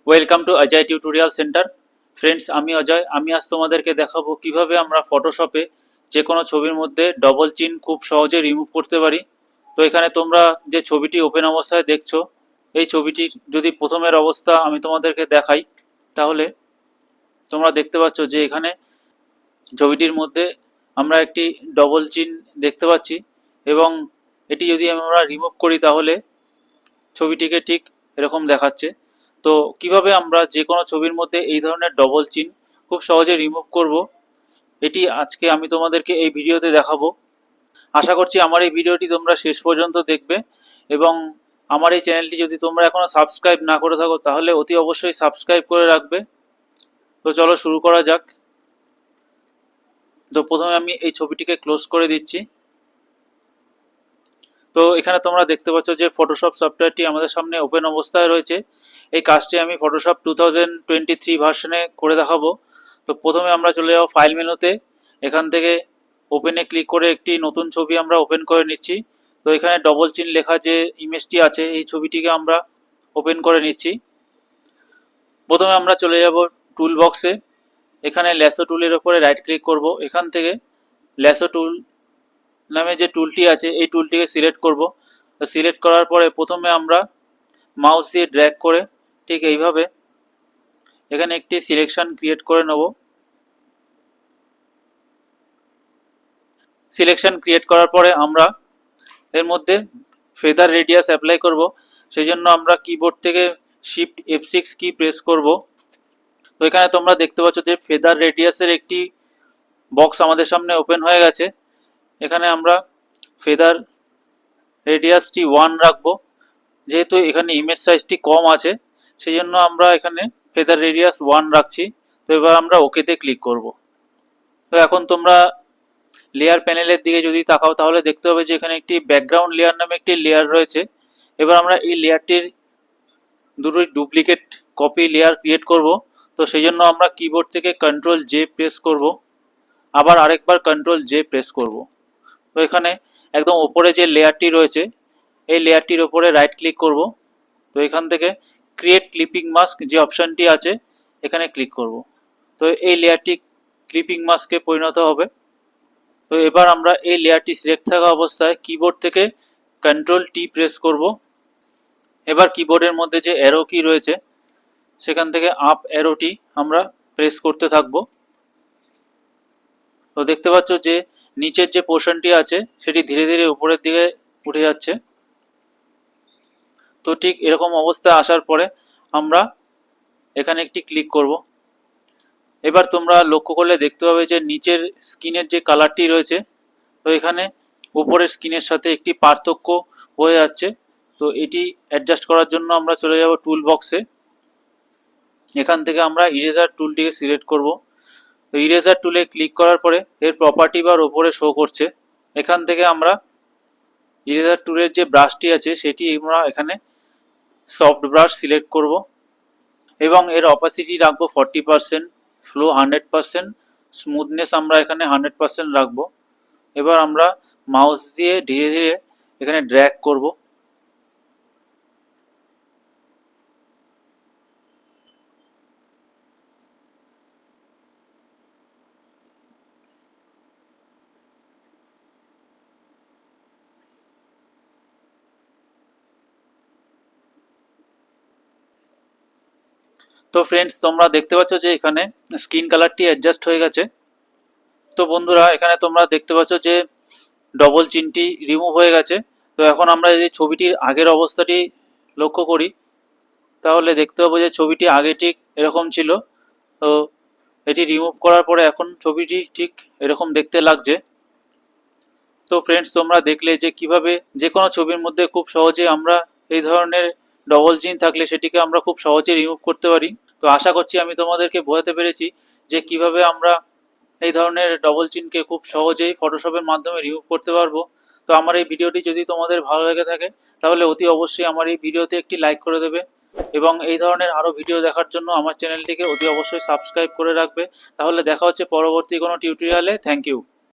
Welcome to Ajay tutorial centre. Friends, আমি অজয়। আমি আজ তোমাদেরকে দেখাবো কিভাবে আমরা ফটোশপে যে কোনো ছবির মধ্যে ডবল চিন খুব সহজে রিমুভ করতে পারি। তো এখানে তোমরা যে ছবিটি ওপেন অবস্থায় দেখছো, এই ছবিটির যদি প্রথমের অবস্থা আমি তোমাদেরকে দেখাই, তাহলে তোমরা দেখতে পাচ্ছ যে এখানে ছবিটির মধ্যে আমরা একটি ডবল চিন দেখতে পাচ্ছি, এবং এটি যদি আমরা রিমুভ করি তাহলে ছবিটিকে ঠিক এরকম দেখাচ্ছে। তো কিভাবে আমরা যে কোনো ছবির মধ্যে এই ধরনের ডবল চিন খুব সহজে রিমুভ করব, এটি আজকে আমি তোমাদেরকে এই ভিডিওতে দেখাবো। আশা করছি আমার এই ভিডিওটি তোমরা শেষ পর্যন্ত দেখবে, এবং আমার এই চ্যানেলটি যদি তোমরা এখনো সাবস্ক্রাইব না করে থাকো তাহলে অতি অবশ্যই সাবস্ক্রাইব করে রাখবে। তো চলো শুরু করা যাক। তো প্রথমে আমি এই ছবিটিকে ক্লোজ করে দিচ্ছি। তো এখানে তোমরা দেখতে পাচ্ছ যে ফটোশপ সফটওয়্যারটি আমাদের সামনে ওপেন অবস্থায় রয়েছে। এই কাজটি আমি ফটোশপ 2023 ভার্সনে করে দেখাবো। তো প্রথমে আমরা চলে যাব ফাইল মেনুতে। এখান থেকে ওপেনে ক্লিক করে একটি নতুন ছবি আমরা ওপেন করে নিচ্ছি। তো এখানে ডবল চিন লেখা যে ইমেজটি আছে, এই ছবিটিকে আমরা ওপেন করে নিচ্ছি। প্রথমে আমরা চলে যাব টুল বক্সে। এখানে ল্যাসো টুলের ওপরে রাইট ক্লিক করব। এখান থেকে ল্যাসো টুল নামে যে টুলটি আছে এই টুলটিকে সিলেক্ট করব। সিলেক্ট করার পরে প্রথমে আমরা মাউস দিয়ে ড্র্যাগ করে ঠিক এইভাবে এখানে একটি সিলেকশন ক্রিয়েট করে নেব। সিলেকশন ক্রিয়েট করার পরে আমরা এর মধ্যে ফেদার রেডিয়াস অ্যাপ্লাই করব। সেই জন্য আমরা কিবোর্ড থেকে শিফট F6 কি প্রেস করব। তো এখানে তোমরা দেখতে পাচ্ছ যে ফেদার রেডিয়াসের একটি বক্স আমাদের সামনে ওপেন হয়ে গেছে। এখানে আমরা ফেদার রেডিয়াসটি 1 রাখবো। যেহেতু এখানে ইমেজ সাইজটি কম আছে সেই জন্য আমরা এখানে ফেদার রেডিয়াস 1 রাখছি। তো এবার আমরা ওকেতে ক্লিক করব। তো এখন তোমরা লেয়ার প্যানেলের দিকে যদি তাকাও তাহলে দেখতে হবে যে এখানে একটি ব্যাকগ্রাউন্ড লেয়ার নামে একটি লেয়ার রয়েছে। এবার আমরা এই লেয়ারটির দুটোই ডুপ্লিকেট কপি লেয়ার ক্রিয়েট করব। তো সেই জন্য আমরা কিবোর্ড থেকে কন্ট্রোল জে প্রেস করব, আবার আরেকবার কন্ট্রোল জে প্রেস করব। তো এখানে একদম ওপরে যে লেয়ারটি রয়েছে এই লেয়ারটির ওপরে রাইট ক্লিক করব। তো এখান থেকে ক্রিয়েট ক্লিপিং মাস্ক যে অপশানটি আছে এখানে ক্লিক করব। তো এই লেয়ারটি ক্লিপিং মাস্কে পরিণত হবে। তো এবার আমরা এই লেয়ারটি সিলেক্ট থাকা অবস্থায় কিবোর্ড থেকে কন্ট্রোল টি প্রেস করব। এবার কিবোর্ডের মধ্যে যে অ্যারো কি রয়েছে সেখান থেকে আপ অ্যারোটি আমরা প্রেস করতে থাকব। তো দেখতে পাচ্ছ যে নিচের যে পোর্শনটি আছে সেটি ধীরে ধীরে উপরের দিকে উঠে যাচ্ছে। তো ঠিক এরকম অবস্থা আসার পরে আমরা এখানে একটি ক্লিক করব। এবার তোমরা লক্ষ্য করলে দেখতে পাবে যে নিচের স্কিনের যে কালারটি রয়েছে, তো এখানে উপরের স্কিনের সাথে একটি পার্থক্য হয়ে যাচ্ছে। তো এটি অ্যাডজাস্ট করার জন্য আমরা চলে যাব টুল বক্সে। এখান থেকে আমরা ইরেজার টুলটিকে সিলেক্ট করব। তো ইরেজার টুলে ক্লিক করার পরে এর প্রপার্টি বার ওপরে শো করছে। এখান থেকে আমরা ইরেজার টুলের যে ব্রাশটি আছে সেটি আমরা এখানে সফট ব্রাশ সিলেক্ট করব, এবং এর অপাসিটি রাখবো 40%, ফ্লো 100%, স্মুথনেস আমরা এখানে 100% রাখবো। এবার আমরা মাউস দিয়ে ধীরে ধীরে এখানে ড্র্যাগ করব। তো ফ্রেন্ডস, তোমরা দেখতে পাচ্ছ যে এখানে স্কিন কালারটি অ্যাডজাস্ট হয়ে গেছে। তো বন্ধুরা, এখানে তোমরা দেখতে পাচ্ছ যে ডবল চিনটি রিমুভ হয়ে গেছে। তো এখন আমরা যদি ছবিটির আগের অবস্থাটি লক্ষ্য করি তাহলে দেখতে পাবো যে ছবিটি আগে ঠিক এরকম ছিল। তো এটি রিমুভ করার পরে এখন ছবিটি ঠিক এরকম দেখতে লাগছে। তো ফ্রেন্ডস, তোমরা দেখলে যে কিভাবে যে কোনো ছবির মধ্যে খুব সহজে আমরা এই ধরনের ডবল চিন থাকলে সেটিকে আমরা খুব সহজে রিমুভ করতে পারি। তো আশা করছি আমি তোমাদেরকে বোঝাতে পেরেছি যে কিভাবে আমরা এই ধরনের ডবল চিনকে খুব সহজেই ফটোশপের মাধ্যমে রিমুভ করতে পারবো। তো আমার এই ভিডিওটি যদি তোমাদের ভালো লেগে থাকে তাহলে অতি অবশ্যই আমার এই ভিডিওতে একটি লাইক করে দেবে, এবং এই ধরনের আরও ভিডিও দেখার জন্য আমার চ্যানেলটিকে অতি অবশ্যই সাবস্ক্রাইব করে রাখবে। তাহলে দেখা হচ্ছে পরবর্তী কোনো টিউটোরিয়ালে। Thank you.